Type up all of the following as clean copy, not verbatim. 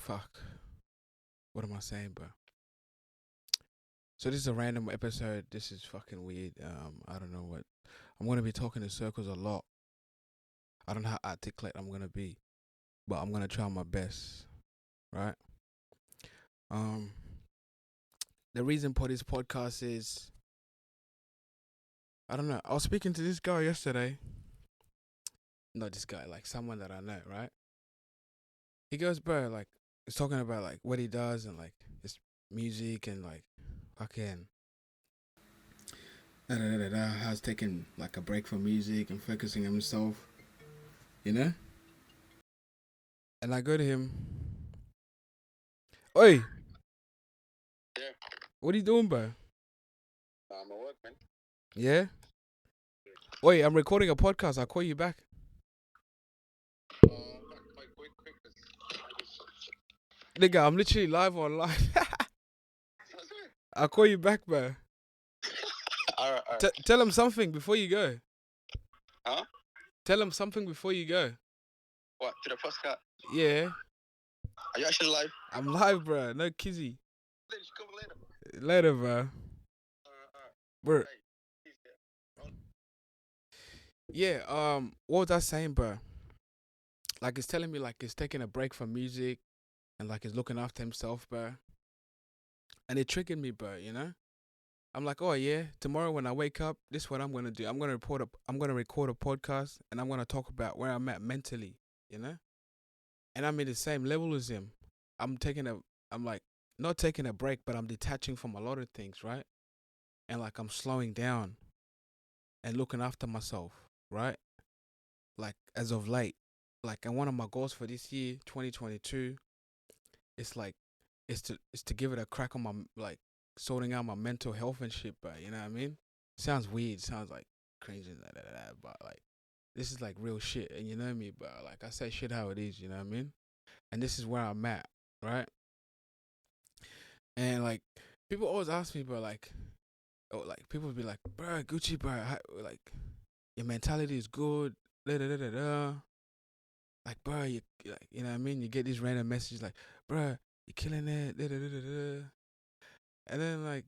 Fuck. What am I saying, bro? So this is a random episode. This is fucking weird. I don't know what. I'm gonna be talking in circles a lot. I don't know how articulate I'm gonna be, but I'm gonna try my best. Right. Um. The reason for this podcast is I don't know. I was speaking to this guy yesterday. Not this guy, like someone that I know, right? He goes, bro, like he's talking about like what he does and like his music and like fucking how he's taking like a break from music and focusing on himself, you know? And I go to him, oi, Yeah, what are you doing, bro? I'm at work, man. Yeah? Oi, I'm recording a podcast. I'll call you back. Quite quick, 'cause Nigga, I'm literally live online. I'll call you back, bro. Alright. Tell him something before you go. Huh? Tell him something before you go. What, to the podcast? Yeah, Are you actually live? I'm live, bro. No kizzy. Then you come later. Later, bro. Alright. Bro. Hey, peace, yeah. Yeah, what was I saying, bro? Like, it's telling me, like, he's taking a break from music and, like, he's looking after himself, bro. And it triggered me, bro, you know? I'm like, oh, yeah, tomorrow when I wake up, this is what I'm going to do. I'm going to record a podcast and I'm going to talk about where I'm at mentally, you know? And I'm in the same level as him. I'm like, not taking a break, but I'm detaching from a lot of things, right? And, like, I'm slowing down and looking after myself, right? Like, as of late. Like, and one of my goals for this year, 2022, it's like, is to give it a crack on my, like, sorting out my mental health and shit, bro. You know what I mean? Sounds weird. Sounds like crazy, but like, this is like real shit. And you know me, bro. Like, I say shit how it is. You know what I mean? And this is where I'm at, right? And like, people always ask me, bro, like, oh, like people be like, bro, Gucci, bro, like, your mentality is good. Da da da da da. Like, bro, you like, you know what I mean? You get these random messages like, bro, you're killing it. Da da da da da. And then like,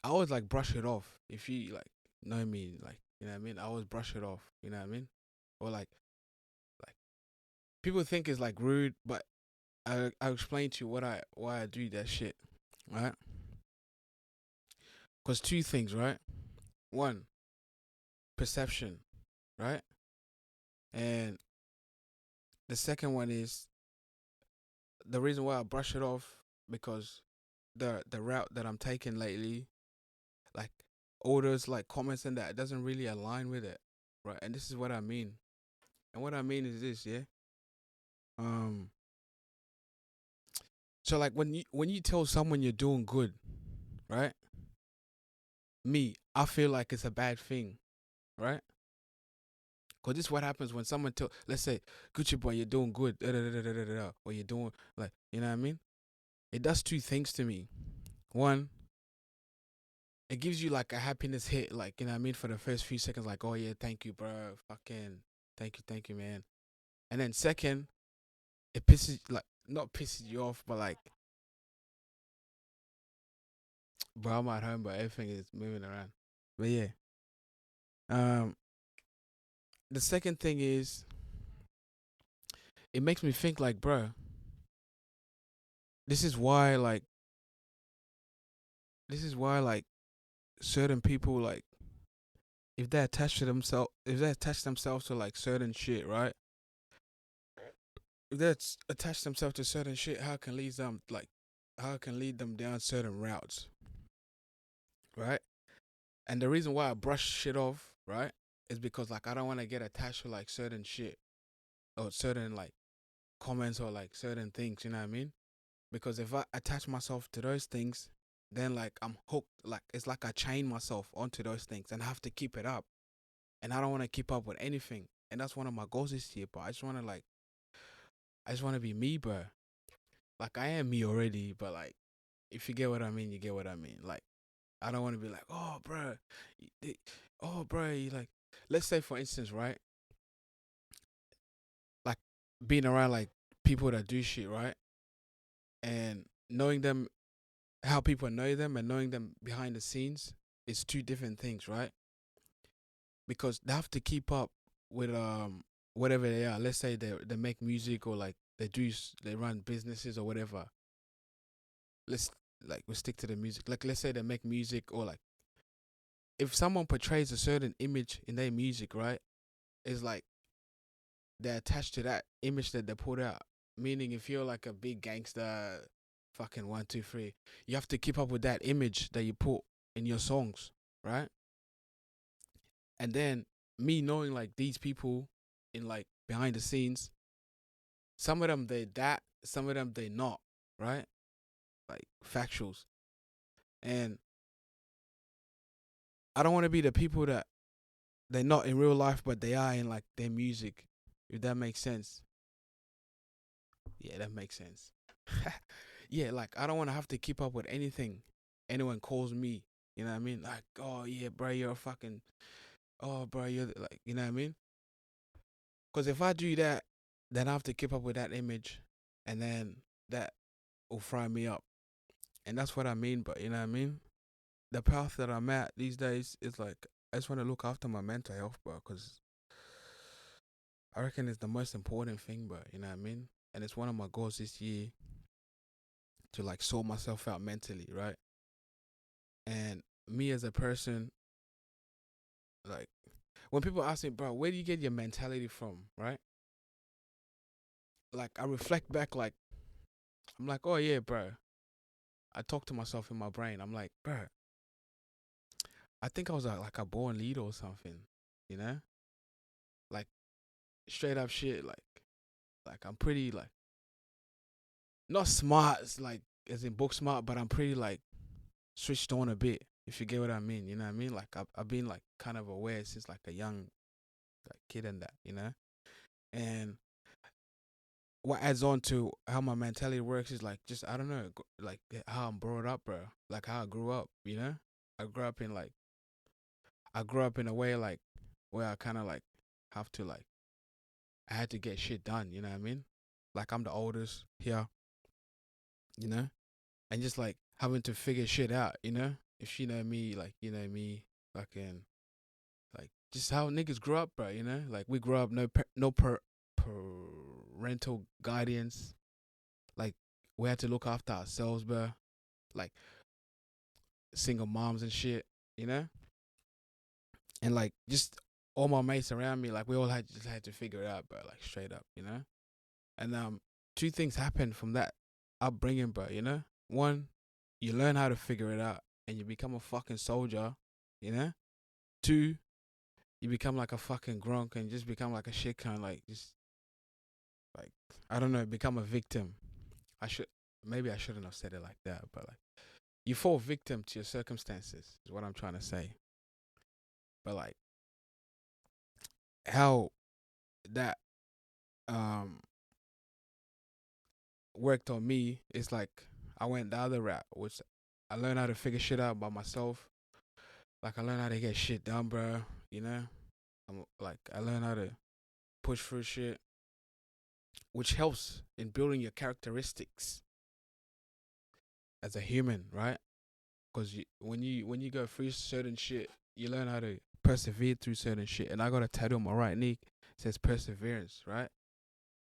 I always like brush it off. If you like know me, like, you know what I mean? I always brush it off. You know what I mean? Or like people think it's like rude, but I'll explain to you why I do that shit, right? Cause two things, right? One, perception, right? And the second one is the reason why I brush it off because the route that I'm taking lately, like all those like comments and that it doesn't really align with it, right? And this is what I mean. And what I mean is this, yeah. Um. So like when you tell someone you're doing good, right? Me, I feel like it's a bad thing, right? Cause this is what happens when someone tell, let's say, Gucci boy, you're doing good, da, da, da, da, da, da, da, or you're doing like, you know what I mean? It does two things to me. One, it gives you like a happiness hit, like you know what I mean, for the first few seconds, like, oh yeah, thank you, bro, fucking, thank you, man. And then second, it pisses like not pisses you off, but like, bro, I'm at home, but everything is moving around. But yeah, um, the second thing is it makes me think like, bro, this is why like this is why like certain people like if they attach themselves to like certain shit, right? If they attach themselves to certain shit, how it can lead them down certain routes, right? And the reason why I brush shit off, right, is because like I don't want to get attached to like certain shit or certain like comments or like certain things, you know what I mean? Because if I attach myself to those things, then like I'm hooked. Like it's like I chain myself onto those things and I have to keep it up. And I don't want to keep up with anything. And that's one of my goals this year. But I just want to be me, bro. Like I am me already. But like, if you get what I mean, you get what I mean. Like I don't want to be like, oh, bro, you like. Let's say for instance, right? Like being around like people that do shit, right? and knowing them, how people know them, and knowing them behind the scenes is two different things, right? Because they have to keep up with whatever they are. Let's say they make music, or like they run businesses or whatever. Let's like we stick to the music. Like let's say they make music, or like if someone portrays a certain image in their music, right? It's like they're attached to that image that they put out. Meaning, if you're like a big gangster, fucking 1, 2, 3, you have to keep up with that image that you put in your songs, right? And then me knowing like these people in like behind the scenes, some of them they that, some of them they not, right? Like factuals. And I don't want to be the people that they're not in real life, but they are in like their music. If that makes sense. Yeah, that makes sense. Yeah, like I don't want to have to keep up with anything anyone calls me. You know what I mean? Like, oh yeah, bro, you're a fucking, oh bro, you're like, you know what I mean? Because if I do that, then I have to keep up with that image, and then that will fry me up, and that's what I mean. But you know what I mean? The path that I'm at these days is like I just want to look after my mental health, bro, because I reckon it's the most important thing, bro. You know what I mean? And it's one of my goals this year to like sort myself out mentally, right? And me as a person, like when people ask me, bro, where do you get your mentality from, right? Like I reflect back, like I'm like, oh yeah, bro. I talk to myself in my brain. I'm like, bro, I think I was like a born leader or something, you know? Like straight up shit, like I'm pretty like not smart, like as in book smart, but I'm pretty like switched on a bit. If you get what I mean, you know what I mean? Like I've been like kind of aware since like a young like kid and that, you know. And what adds on to how my mentality works is like just I don't know, like how I'm brought up, bro. Like how I grew up, you know. I grew up in like I grew up in a way like where I kind of like have to like I had to get shit done. You know what I mean? Like I'm the oldest here, you know, and just like having to figure shit out. You know, if you know me, like you know me, fucking like just how niggas grew up, bro. You know, like we grew up no parental guidance. Like we had to look after ourselves, bro. Like single moms and shit. You know, and like just all my mates around me, like we all had to figure it out, bro. Like straight up, you know. And two things happened from that upbringing, bro. You know, one, you learn how to figure it out, and you become a fucking soldier. You know. Two, you become like a fucking grunk and just become like a shit kind, like just like I don't know, become a victim. I should maybe I shouldn't have said it like that, but like you fall victim to your circumstances is what I'm trying to say. But like how that um worked on me is like I went the other route, which I learned how to figure shit out by myself. Like I learned how to get shit done, bro. You know, I learned how to push through shit, which helps in building your characteristics as a human, right? Because when you go through certain shit, you learn how to persevere through certain shit. And I got a tattoo on my right knee, says perseverance, right?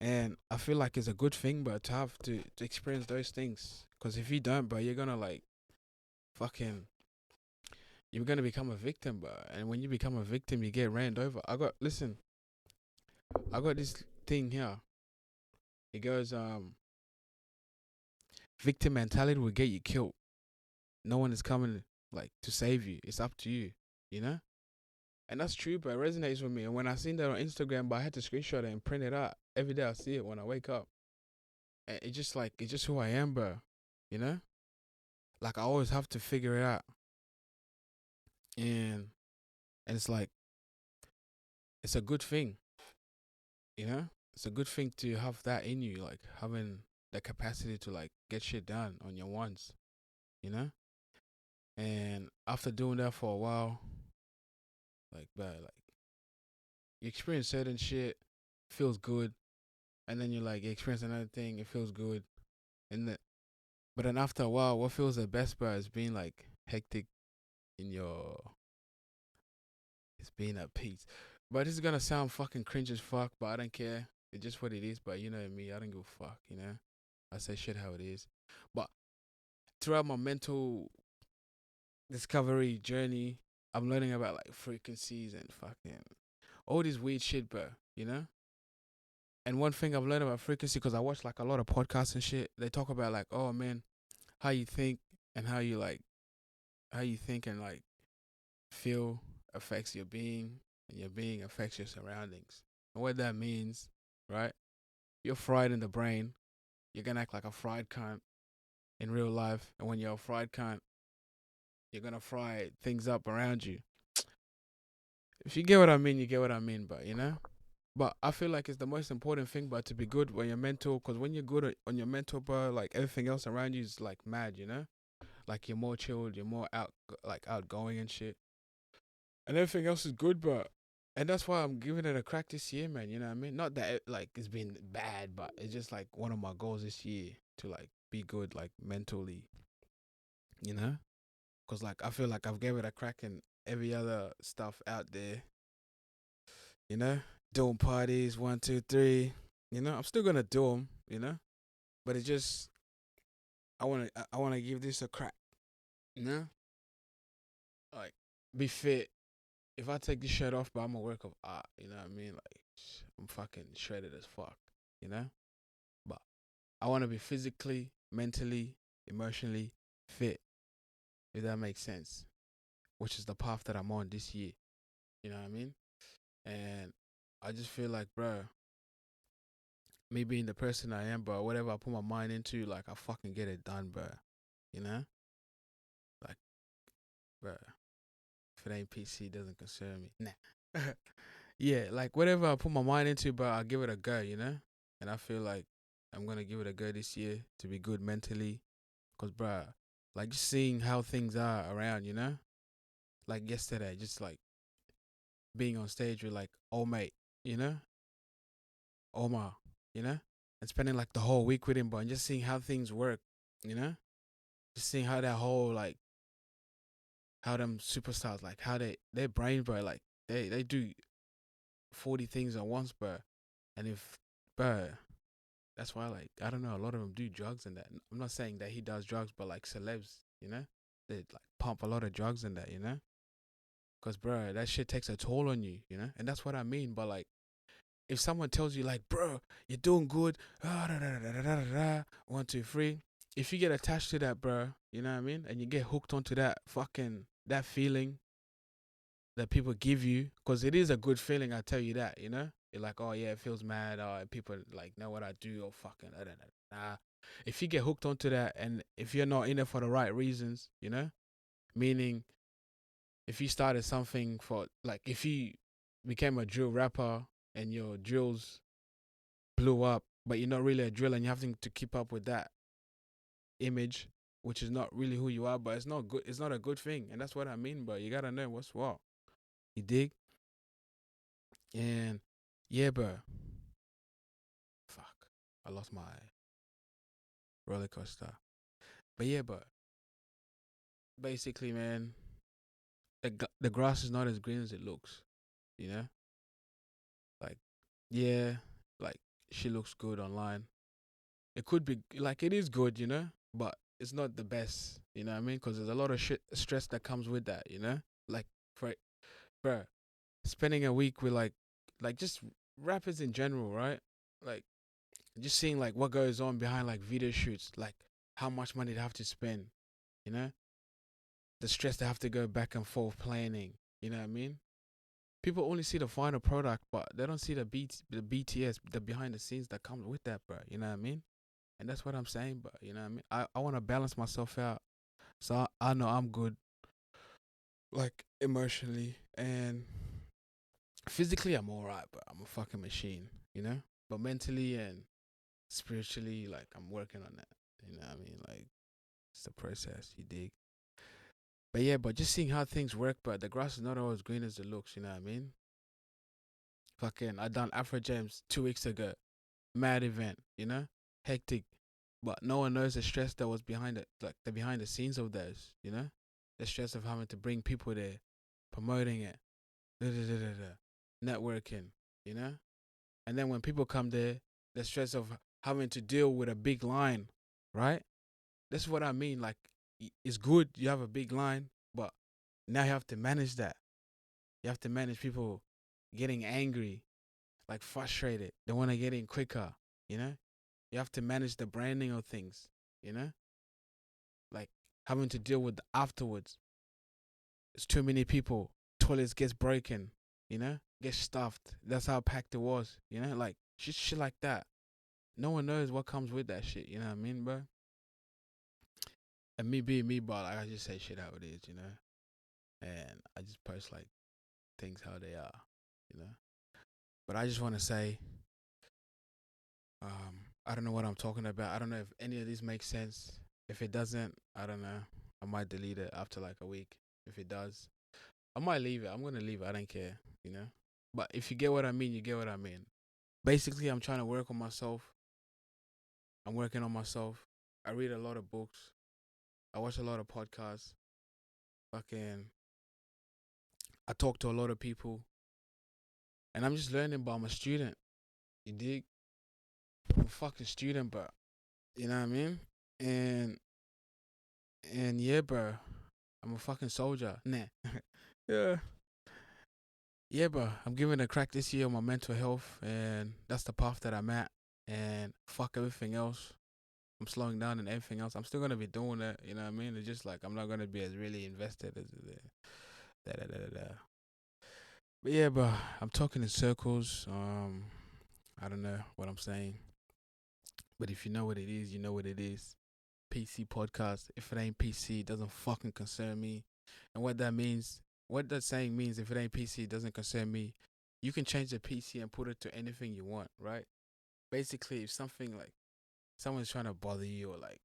And I feel like it's a good thing, but to have to experience those things. Because if you don't, bro, you're gonna like fucking you're gonna become a victim, bro. And when you become a victim, you get ran over. I got this thing here. It goes, victim mentality will get you killed. No one is coming like to save you. It's up to you, you know? And that's true, but it resonates with me. And when I seen that on Instagram, but I had to screenshot it and print it out. Every day I see it when I wake up. And it's just who I am, bro. You know? Like I always have to figure it out. And it's like it's a good thing, you know? It's a good thing to have that in you, like having the capacity to like get shit done on your ones, you know? And after doing that for a while, like but like you experience certain shit, feels good, and then you like you experience another thing, it feels good. And But then after a while, what feels the best, bro, is being like hectic in your. It's being at peace. But this is gonna sound fucking cringe as fuck, but I don't care. It's just what it is. But you know me, I don't give a fuck. You know, I say shit how it is. But throughout my mental discovery journey, I'm learning about like frequencies and fucking all this weird shit, bro. You know. And one thing I've learned about frequency, because I watch like a lot of podcasts and shit, they talk about like, oh man, how you think and how you think and like feel affects your being, and your being affects your surroundings. And what that means, right? You're fried in the brain, you're gonna act like a fried cunt in real life, and when you're a fried cunt, you're gonna fry things up around you. If you get what I mean, you get what I mean, but you know. But I feel like it's the most important thing, but to be good when you're mental, because when you're good on your mental, bro, like everything else around you is like mad, you know. Like you're more chilled, you're more like outgoing and shit, and everything else is good, bro. And that's why I'm giving it a crack this year, man. You know what I mean? Not that like it's been bad, but it's just like one of my goals this year to like be good, like mentally, you know. Cause like I feel like I've gave it a crack in every other stuff out there, you know, doing parties, one, two, three. You know, I'm still gonna do them, you know, but it's just I wanna give this a crack, you know, like be fit. If I take this shirt off, but I'm a work of art, you know what I mean? Like I'm fucking shredded as fuck, you know. But I want to be physically, mentally, emotionally fit, if that makes sense. Which is the path that I'm on this year, you know what I mean? And I just feel like, bro, me being the person I am, bro, whatever I put my mind into, like I fucking get it done, bro. You know, like, bro, if it ain't PC, it doesn't concern me. Nah. Yeah, like whatever I put my mind into, bro, I'll give it a go, you know? And I feel like I'm gonna give it a go this year to be good mentally. Cause bro, like just seeing how things are around, you know? Like yesterday, just like being on stage with like old mate, you know? Omar, you know? And spending like the whole week with him, bro, and just seeing how things work, you know? Just seeing how that whole like how them superstars, like how their brain, bro, like they do 40 things at once, bro. And if bro, that's why, like, I don't know, a lot of them do drugs and that. I'm not saying that he does drugs, but like celebs, you know, they like pump a lot of drugs and that, you know, because bro, that shit takes a toll on you, you know, and that's what I mean. But like, if someone tells you like, bro, you're doing good, ah, da, da, da, da, da, da, da, 1, 2, 3, if you get attached to that, bro, you know what I mean, and you get hooked onto that fucking that feeling that people give you, because it is a good feeling, I tell you that, you know. You're like, oh yeah, it feels mad, or people like know what I do, or fucking, I don't know. Nah, if you get hooked onto that, and if you're not in it for the right reasons, you know, meaning if you started something for, like, if you became a drill rapper and your drills blew up, but you're not really a drill and you're having to keep up with that image, which is not really who you are, but it's not good. It's not a good thing, and that's what I mean. But you gotta know what's what. You dig? And yeah, bro. Fuck. I lost my roller coaster. But yeah, but basically, man, the grass is not as green as it looks. You know, like yeah, like she looks good online. It could be like it is good, you know, but it's not the best. You know what I mean? Because there's a lot of shit stress that comes with that. You know, like for bro, spending a week with like just rappers in general, right? Like just seeing like what goes on behind like video shoots, like how much money they have to spend, you know, the stress they have to go back and forth planning, you know what I mean? People only see the final product, but they don't see the BTS, the behind the scenes that comes with that, bro. You know what I mean? And that's what I'm saying, but you know what I mean? I want to balance myself out, so I know I'm good, like emotionally and physically. I'm alright, but I'm a fucking machine, you know. But mentally and spiritually, like I'm working on that. You know what I mean? Like it's the process, you dig? But yeah, but just seeing how things work, but the grass is not always green as it looks, you know what I mean? Fucking I done Afro Jams 2 weeks ago. Mad event, you know? Hectic. but no one knows the stress that was behind it, like the behind the scenes of those, you know, the stress of having to bring people there, promoting it, da, da, da, da, da, networking, you know, and then when people come there, the stress of having to deal with a big line, right? That's what I mean. Like, it's good you have a big line, but now you have to manage that. You have to manage people getting angry, like frustrated. They want to get in quicker, you know? You have to manage the branding of things, you know? Like having to deal with afterwards. It's too many people. Toilets gets broken, you know? Gets stuffed. That's how packed it was, you know? Like shit like that. No one knows what comes with that shit, you know what I mean, bro? And me being me, but like, I just say shit how it is, you know? And I just post like things how they are, you know? But I just want to say, I don't know what I'm talking about. I don't know if any of these makes sense. If it doesn't, I don't know. I might delete it after like a week. If it does, I might leave it. I'm gonna leave it. I don't care, you know. But if you get what I mean, you get what I mean. Basically, I'm trying to work on myself. I'm working on myself. I read a lot of books. I watch a lot of podcasts. Fucking, I talk to a lot of people, and I'm just learning. But I'm a student. You dig? I'm a fucking student, but you know what I mean. And yeah, bro, I'm a fucking soldier. Nah. Yeah. Yeah, bro. I'm giving a crack this year on my mental health, and that's the path that I'm at. And fuck everything else. I'm slowing down and everything else. I'm still gonna be doing it. You know what I mean? It's just like I'm not gonna be as really invested as da da da da. But yeah, bro. I'm talking in circles. I don't know what I'm saying, but if you know what it is, you know what it is. PC podcast. If it ain't PC, it doesn't fucking concern me. And what that means, what that saying means, if it ain't PC, it doesn't concern me. You can change the PC and put it to anything you want, right? Basically, if something like someone's trying to bother you or like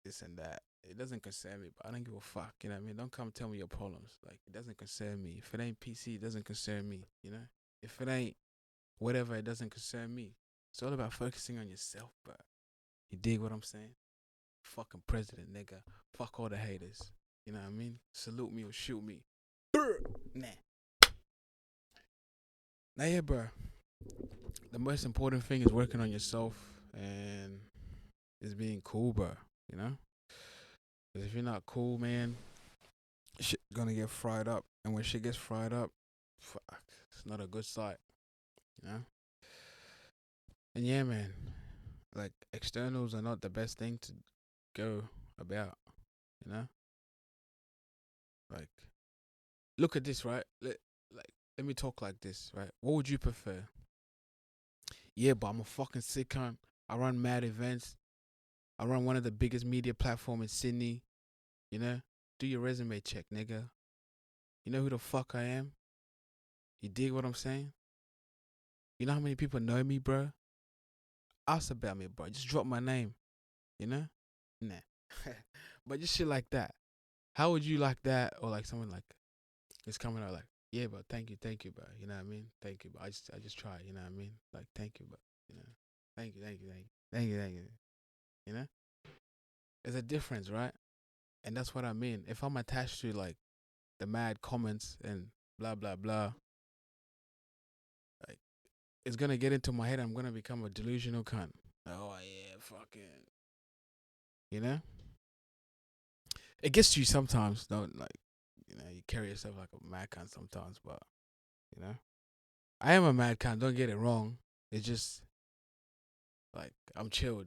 this and that, it doesn't concern me. But I don't give a fuck. You know what I mean? Don't come tell me your problems. Like it doesn't concern me. If it ain't PC, it doesn't concern me. You know? If it ain't whatever, it doesn't concern me. It's all about focusing on yourself, bro. You dig what I'm saying? Fucking president, nigga. Fuck all the haters. You know what I mean? Salute me or shoot me. Burr. Nah. Now, yeah, bro. The most important thing is working on yourself and is being cool, bro. You know? Because if you're not cool, man, shit gonna get fried up. And when shit gets fried up, fuck, it's not a good sight. You know? And yeah, man. Like, externals are not the best thing to go about. You know? Like, look at this, right? Let me talk like this, right? What would you prefer? Yeah, but I'm a fucking sick cunt. I run mad events. I run one of the biggest media platform in Sydney. You know? Do your resume check, nigga. You know who the fuck I am? You dig what I'm saying? You know how many people know me, bro? Ask about me, bro. Just drop my name. You know? Nah. But just shit like that. How would you like that? Or like someone like is coming out like, yeah, bro, thank you, bro. You know what I mean? Thank you, bro. I just try, you know what I mean? Like, thank you, bro. You know? Thank you. Thank you. You know? There's a difference, right? And that's what I mean. If I'm attached to like the mad comments and blah blah blah, like it's gonna get into my head. I'm gonna become a delusional cunt. Oh yeah, fucking. You know? It gets to you sometimes. Don't like, you know, you carry yourself like a mad cunt sometimes, but you know, I am a mad cunt. Don't get it wrong. It's just like I'm chilled.